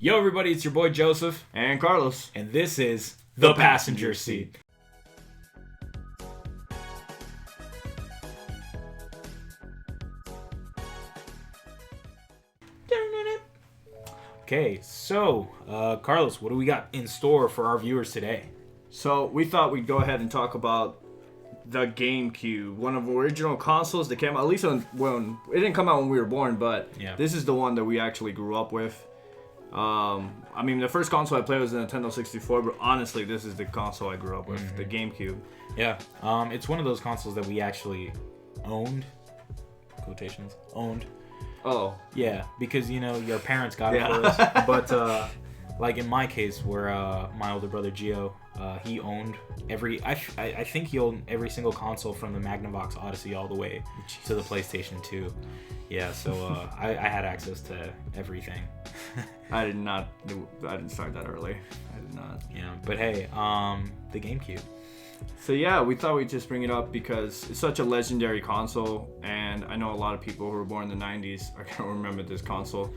Yo, everybody, it's your boy Joseph. And Carlos. And this is The Passenger Seat. Okay, so, Carlos, what do we got in store for our viewers today? So, we thought we'd go ahead and talk about the GameCube, one of the original consoles that came out, at least when it didn't come out when we were born, but This is the one that we actually grew up with. I mean, the first console I played was the Nintendo 64, but honestly, this is the console I grew up with, the GameCube. Yeah, it's one of those consoles that we actually owned. Quotations. Owned. Oh. Yeah, because, you know, your parents got it for us. But, like in my case, where my older brother Gio, he owned I think he owned every single console from the Magnavox Odyssey all the way to the PlayStation 2. Yeah, so I had access to everything. I didn't start that early. I did not. Yeah, but hey, the GameCube. So yeah, we thought we'd just bring it up because it's such a legendary console, and I know a lot of people who were born in the 90s are gonna remember this console.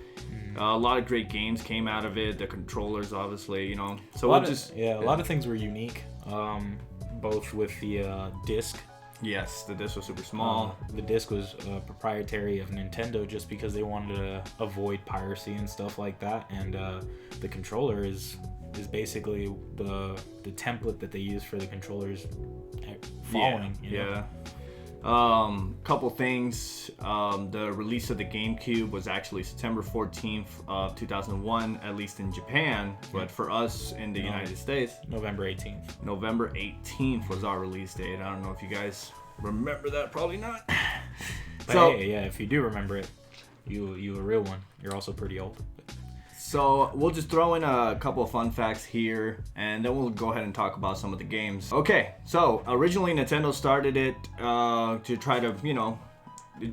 A lot of great games came out of it. The controllers, obviously, you know. So a lot of things were unique. Both with the disc. Yes, the disc was super small. The disc was proprietary of Nintendo just because they wanted to avoid piracy and stuff like that. And the controller is basically the template that they use for the controllers following. Yeah. Couple things. The release of the GameCube was actually September 14th of 2001, at least in Japan. But for us in the United States, November 18th. November 18th was our release date. I don't know if you guys remember that. Probably not. But so, hey, yeah, if you do remember it, you a real one. You're also pretty old. So we'll just throw in a couple of fun facts here, and then we'll go ahead and talk about some of the games. Okay, so originally Nintendo started it to try to, you know,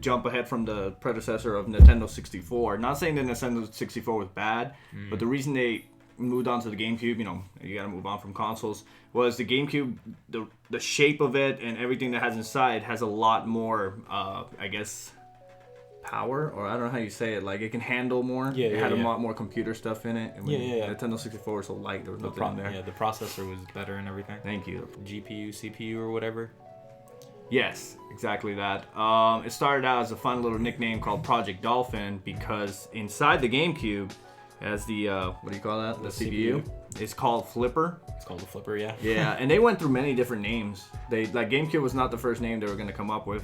jump ahead from the predecessor of Nintendo 64. Not saying that Nintendo 64 was bad, but the reason they moved on to the GameCube, you know, you gotta move on from consoles, was the GameCube, the shape of it and everything that has inside has a lot more, I guess, power, or I don't know how you say it, like it can handle more. It had a lot more computer stuff in it. Nintendo 64 was so light, there was nothing in there. Yeah, the processor was better and everything. Thank you. GPU, CPU, or whatever. Yes, exactly that. It started out as a fun little nickname called Project Dolphin because inside the GameCube, as the what do you call that? The CPU. It's called Flipper. It's called the Flipper, yeah. Yeah, and they went through many different names. GameCube was not the first name they were going to come up with.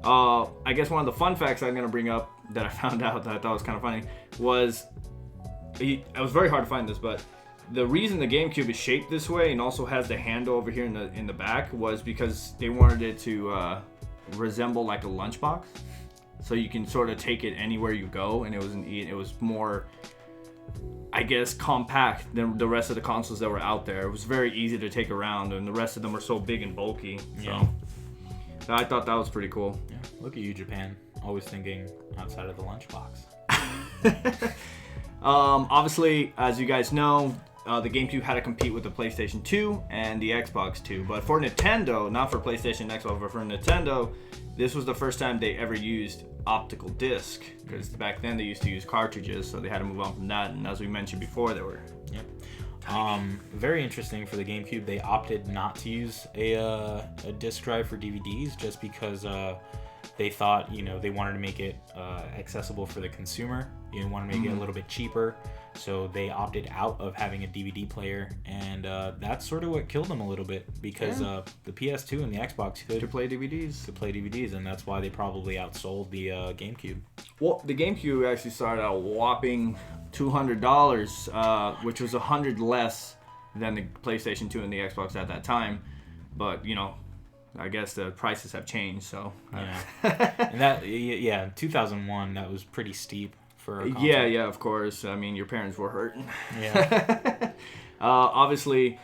I guess one of the fun facts I'm going to bring up that I found out that I thought was kind of funny was, it was very hard to find this, but the reason the GameCube is shaped this way and also has the handle over here in the back was because they wanted it to resemble like a lunchbox, so you can sort of take it anywhere you go, and it was more, I guess, compact than the rest of the consoles that were out there. It was very easy to take around, and the rest of them were so big and bulky. So I thought that was pretty cool. Yeah. Look at you, Japan. Always thinking outside of the lunchbox. Obviously, as you guys know, the GameCube had to compete with the PlayStation 2 and the Xbox 2. But for Nintendo, not for PlayStation and Xbox, but for Nintendo, this was the first time they ever used optical disc. Because back then they used to use cartridges, so they had to move on from that. And as we mentioned before, they were... Yep. Very interesting for the GameCube. They opted not to use a disc drive for DVDs just because they thought, you know, they wanted to make it accessible for the consumer. You wanted to make it a little bit cheaper, so they opted out of having a DVD player, and that's sort of what killed them a little bit because the PS2 and the Xbox could play DVDs, and that's why they probably outsold the GameCube. Well, the GameCube actually started out a whopping $200, which was $100 less than the PlayStation 2 and the Xbox at that time. But, you know, I guess the prices have changed, so... Yeah. And that, in 2001, that was pretty steep for a console. Yeah, of course. I mean, your parents were hurting. Yeah. Obviously,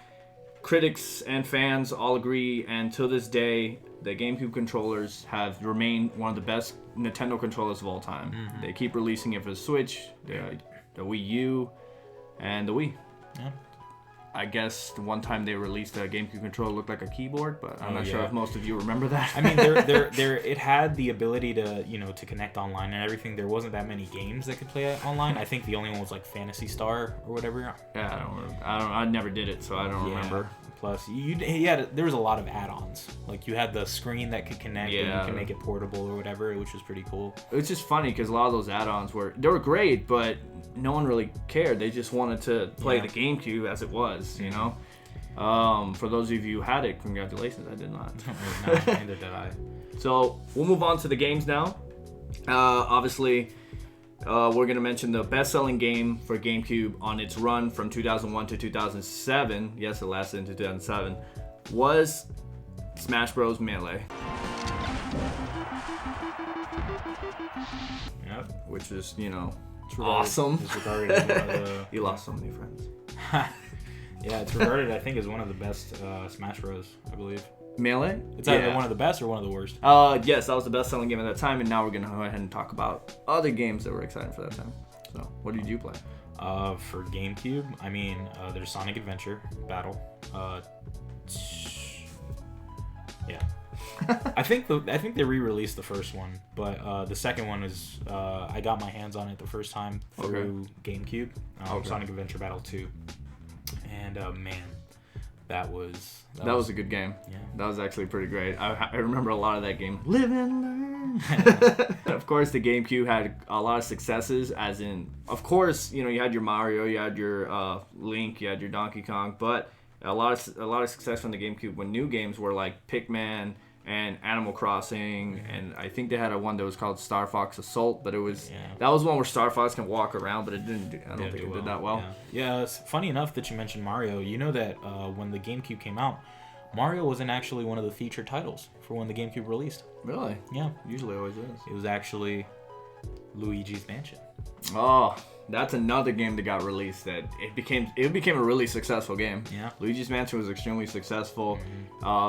critics and fans all agree, and to this day, the GameCube controllers have remained one of the best Nintendo controllers of all time. They keep releasing it for the Switch, the Wii U, and the Wii. Yeah. I guess the one time they released a GameCube controller looked like a keyboard, but I'm not sure if most of you remember that. I mean, it had the ability to, to connect online and everything. There wasn't that many games that could play it online. I think the only one was like Phantasy Star or whatever. Yeah, I never did it, so I don't remember. Plus, there was a lot of add-ons. Like you had the screen that could connect, and you can make it portable or whatever, which was pretty cool. It's just funny because a lot of those add-ons were great, but no one really cared. They just wanted to play the GameCube as it was, you know. For those of you who had it, congratulations. I did not. No, neither did I. So we'll move on to the games now. Obviously, we're going to mention the best-selling game for GameCube on its run from 2001 to 2007. Yes, it lasted into 2007. Was Smash Bros. Melee. Yep. Which is, awesome. It's regarded as one of the, you lost so many friends. Yeah, it's regarded, I think, as one of the best Smash Bros. I believe. Melee? It's either one of the best or one of the worst. Yes, that was the best-selling game at that time, and now we're going to go ahead and talk about other games that were exciting for that time. So, what did you play? For GameCube, I mean, there's Sonic Adventure Battle. Yeah. I think they re-released the first one, but the second one is I got my hands on it the first time through GameCube. Sonic Adventure Battle 2. And man, that was a good game. Yeah, that was actually pretty great. I remember a lot of that game. Live and learn. Of course, the GameCube had a lot of successes. As in, of course, you had your Mario, you had your Link, you had your Donkey Kong, but a lot of success from the GameCube when new games were like Pikmin and Animal Crossing, and I think they had one that was called Star Fox Assault, but that was one where Star Fox can walk around, but it didn't. I don't think it did that well. Yeah, it's funny enough that you mentioned Mario. You know that when the GameCube came out, Mario wasn't actually one of the featured titles for when the GameCube released. Really? Yeah. Usually always is. It was actually Luigi's Mansion. Oh, that's another game that got released that it became a really successful game. Yeah. Luigi's Mansion was extremely successful,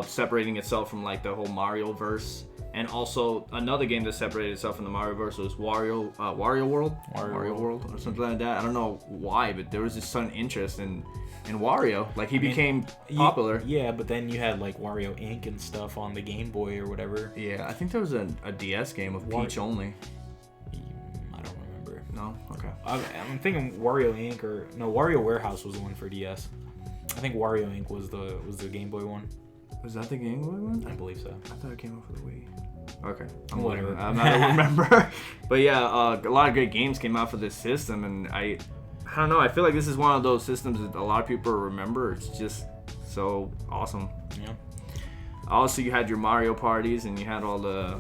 separating itself from like the whole Mario verse. And also another game that separated itself from the Mario verse was Wario World or something like that. I don't know why, but there was just sudden interest in Wario. Like he became popular. Yeah, but then you had like Wario Inc. and stuff on the Game Boy or whatever. Yeah, I think there was a DS game of Peach only. I don't remember. No? Okay. I'm thinking Wario Inc. or no, Wario Warehouse was the one for DS. I think Wario Inc. was the Game Boy one. Was that the Game Boy one? I believe so. I thought it came out for the Wii. Okay. Whatever. I don't remember. But yeah, a lot of great games came out for this system, and I don't know. I feel like this is one of those systems that a lot of people remember. It's just so awesome. Yeah. Also, you had your Mario parties, and you had all the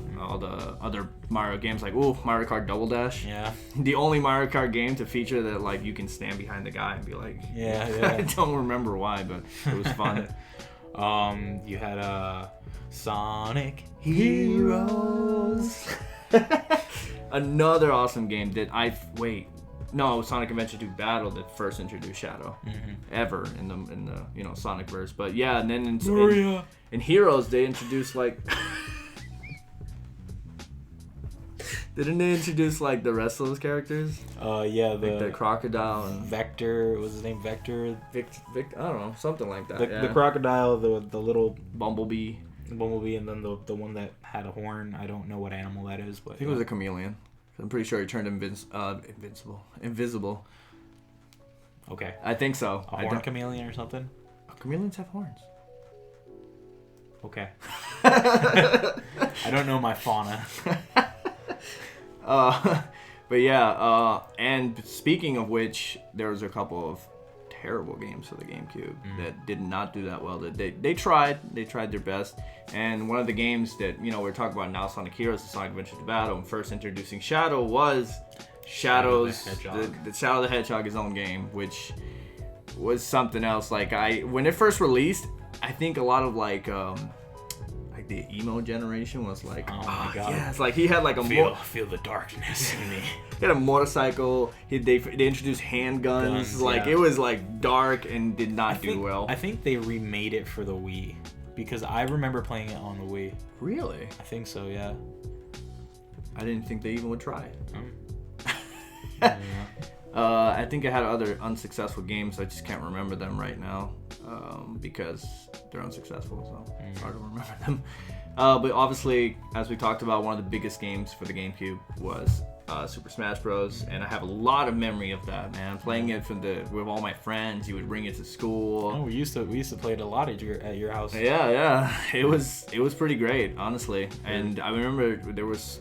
other Mario games like Mario Kart Double Dash. Yeah. The only Mario Kart game to feature that like you can stand behind the guy and be like, yeah. I don't remember why, but it was fun. You had Sonic Heroes. Another awesome game that Sonic Adventure 2 Battle that first introduced Shadow ever in the Sonic verse. But yeah, and then in Heroes they introduced like didn't they introduce like the rest of those characters? Yeah, the crocodile and Vector. Was his name Vector? Vic, I don't know, something like that. The crocodile, the little Bumblebee, and then the one that had a horn. I don't know what animal that is, but I think it was a chameleon. I'm pretty sure he turned invisible. Okay. I think so. A horn chameleon or something? Chameleons have horns. Okay. I don't know my fauna. But yeah, and speaking of which, there was a couple of terrible games for the GameCube that did not do that well. That they tried their best, and one of the games that we're talking about now, Sonic Heroes, the Sonic Adventure 2 Battle, and first introducing Shadow was Shadow's the Shadow the Hedgehog, his own game, which was something else. Like when it first released, I think a lot of like the emo generation was like, oh my god, yeah, it's like he had like a feel the darkness in me. He had a motorcycle. They introduced handguns. It was like dark and did not do well. I think they remade it for the Wii because I remember playing it on the Wii. Really? I think so. Yeah. I didn't think they even would try. Yeah. I think I had other unsuccessful games. I just can't remember them right now because they're unsuccessful, so it's hard to remember them. But obviously, as we talked about, one of the biggest games for the GameCube was Super Smash Bros. And I have a lot of memory of that, man. Playing it with all my friends. You would bring it to school. Oh, we used to play it a lot at your house. Yeah. It was pretty great, honestly. And I remember there was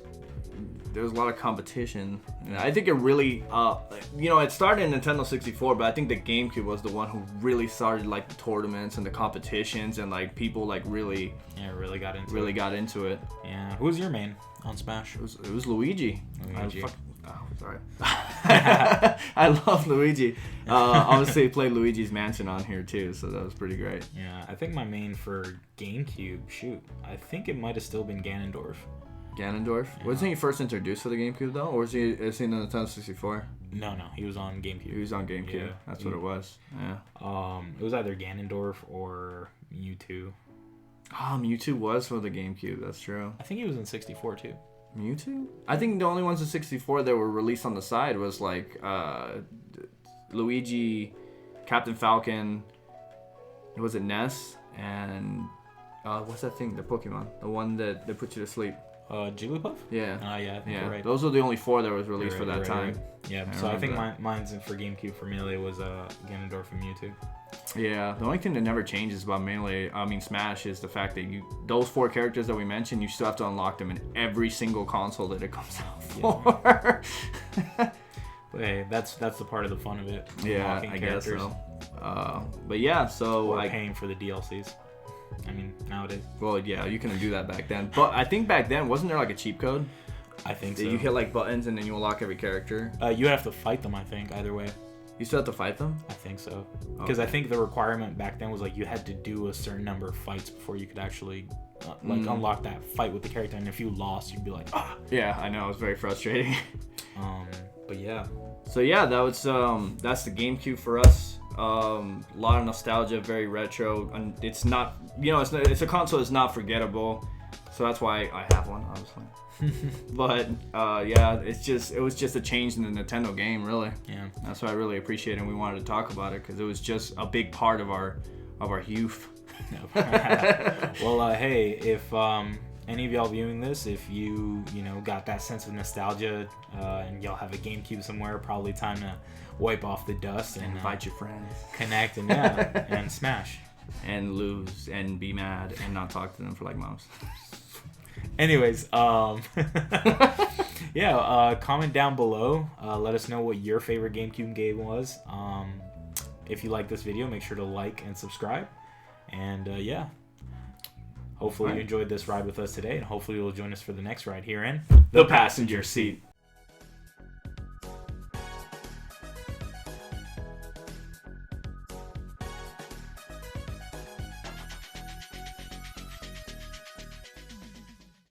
a lot of competition. And I think it really, it started in Nintendo 64, but I think the GameCube was the one who really started like the tournaments and the competitions and like people like really got into it. Yeah. Who was your main on Smash? It was Luigi. Sorry. I love Luigi. Obviously, I played Luigi's Mansion on here too, so that was pretty great. Yeah, I think my main for GameCube, I think it might have still been Ganondorf. Ganondorf? Yeah. Wasn't he first introduced for the GameCube though, or is he in the Nintendo 64? No, he was on GameCube. He was on GameCube. Yeah, that's what it was. Yeah. It was either Ganondorf or Mewtwo. Mewtwo was for the GameCube. That's true. I think he was in 64 too. Mewtwo? I think the only ones in 64 that were released on the side was like Luigi, Captain Falcon. Was it Ness and what's that thing? The Pokemon, the one that puts you to sleep. Jigglypuff? Yeah. Yeah, I think you're right. Those were the only 4 that was released for that time. Right. Yeah, so I think mine's for GameCube for Melee was Ganondorf and Mewtwo. Yeah, the only thing that never changes about Smash is the fact that those 4 characters that we mentioned, you still have to unlock them in every single console that it comes out for. Yeah. But hey, that's the part of the fun of it. Yeah, I guess so. But yeah, so or paying for the DLCs. I mean, nowadays. Well, yeah, you couldn't do that back then. But I think back then, wasn't there like a cheat code? I think so. You hit like buttons and then you unlock every character. You have to fight them, I think, either way. You still have to fight them? I think so. Because I think the requirement back then was like you had to do a certain number of fights before you could actually unlock that fight with the character. And if you lost, you'd be like, ah. Yeah, I know. It was very frustrating. But yeah. So yeah, that's the GameCube for us. A lot of nostalgia, very retro, and it's not, it's a console that's not forgettable, so that's why I have one, obviously. But it was just a change in the Nintendo game, really. Yeah, that's what I really appreciate, and we wanted to talk about it because it was just a big part of our youth. Well, hey, if any of y'all viewing this, if you got that sense of nostalgia and y'all have a GameCube somewhere, probably time to wipe off the dust and invite your friends, connect and smash and lose and be mad and not talk to them for like months. Anyways, comment down below. Let us know what your favorite GameCube game was. If you like this video, make sure to like and subscribe. And hopefully you enjoyed this ride with us today, and hopefully you'll join us for the next ride here in the passenger seat.